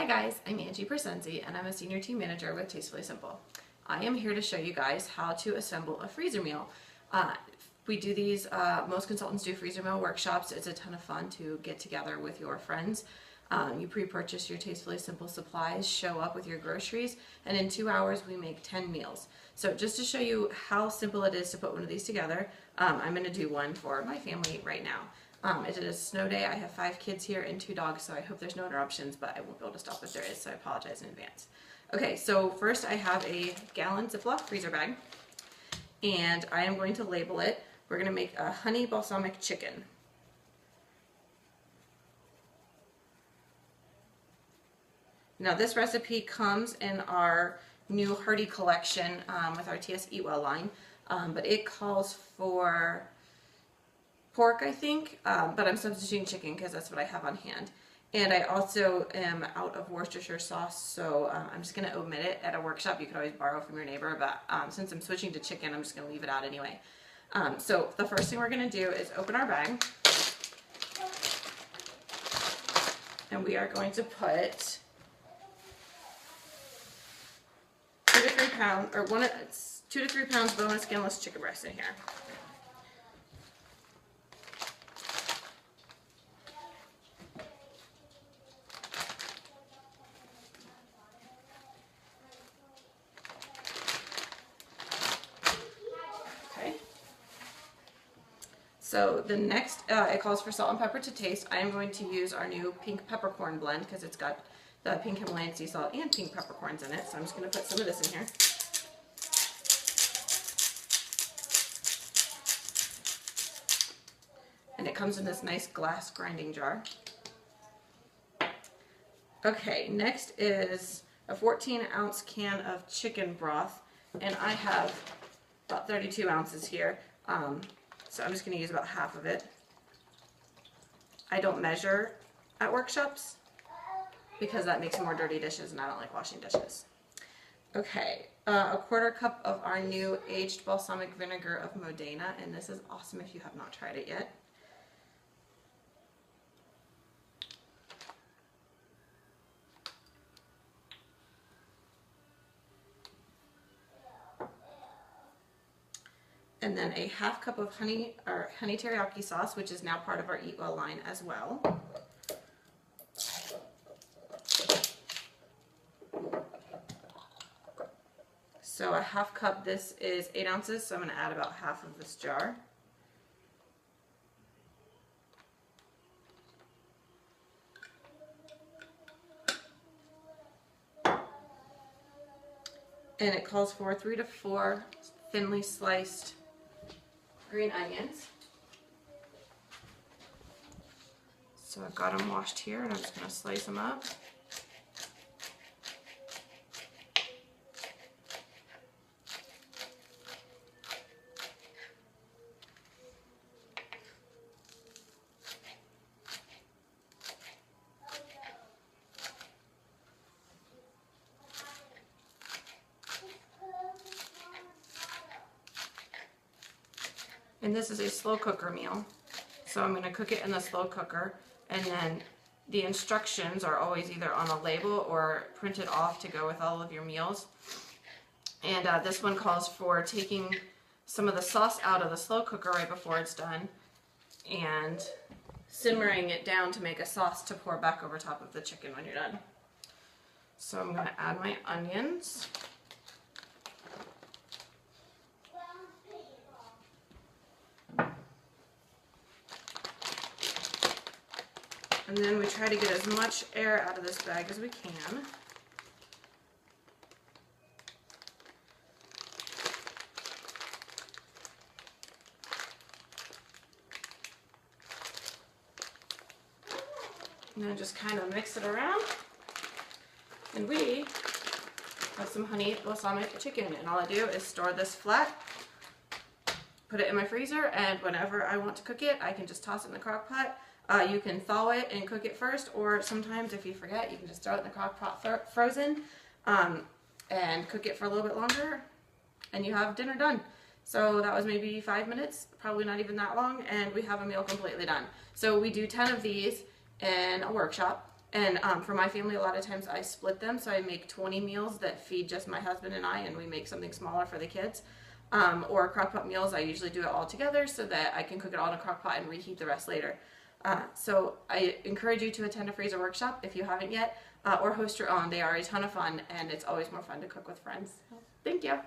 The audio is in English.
Hi guys, I'm Angie Persenzi and I'm a Senior Team Manager with Tastefully Simple. I am here to show you guys how to assemble a freezer meal. We do these, most consultants do freezer meal workshops. It's a ton of fun to get together with your friends. You pre-purchase your Tastefully Simple supplies, show up with your groceries, and in 2 hours we make 10 meals. So just to show you how simple it is to put one of these together, I'm going to do one for my family right now. It is a snow day. I have 5 kids here and 2 dogs, so I hope there's no interruptions, but I won't be able to stop if there is, so I apologize in advance. Okay, so first I have a gallon Ziploc freezer bag, and I am going to label it. We're going to make a honey balsamic chicken. Now this recipe comes in our new Hearty collection with our TS Eat Well line, but it calls for pork, I think, but I'm substituting chicken because that's what I have on hand. And I also am out of Worcestershire sauce, so I'm just going to omit it at a workshop. You could always borrow from your neighbor, but since I'm switching to chicken, I'm just going to leave it out anyway. So the first thing we're going to do is open our bag, and we are going to put 2 to 3 pounds, or 2 to 3 pounds boneless skinless chicken breast in here. So the next, it calls for salt and pepper to taste. I am going to use our new pink peppercorn blend because it's got the pink Himalayan sea salt and pink peppercorns in it. So I'm just going to put some of this in here. And it comes in this nice glass grinding jar. Okay, next is a 14-ounce can of chicken broth, and I have about 32 ounces here. So I'm just going to use about half of it. I don't measure at workshops because that makes more dirty dishes and I don't like washing dishes. Okay, a 1/4 cup of our new aged balsamic vinegar of Modena, and this is awesome if you have not tried it yet. And then a 1/2 cup of honey teriyaki sauce, which is now part of our Eat Well line as well. So a 1/2 cup, this is 8 ounces, so I'm going to add about half of this jar. And it calls for 3 to 4 thinly sliced green onions. So I've got them washed here and I'm just going to slice them up. And this is a slow cooker meal, so I'm going to cook it in the slow cooker, and then the instructions are always either on a label or printed off to go with all of your meals. And this one calls for taking some of the sauce out of the slow cooker right before it's done and simmering it down to make a sauce to pour back over top of the chicken when you're done. So I'm going to add my onions. And then we try to get as much air out of this bag as we can. And then just kind of mix it around. And we have some honey balsamic chicken. And all I do is store this flat, put it in my freezer, and whenever I want to cook it, I can just toss it in the crock pot. You can thaw it and cook it first, or sometimes if you forget, you can just throw it in the crock pot frozen and cook it for a little bit longer, and you have dinner done. So that was maybe 5 minutes, probably not even that long, and we have a meal completely done. So we do 10 of these in a workshop, And for my family, a lot of times I split them, so I make 20 meals that feed just my husband and I, and we make something smaller for the kids. Or crock-pot meals, I usually do it all together so that I can cook it all in a crock-pot and reheat the rest later. So I encourage you to attend a freezer workshop if you haven't yet, or host your own. They are a ton of fun, and it's always more fun to cook with friends. Thank you.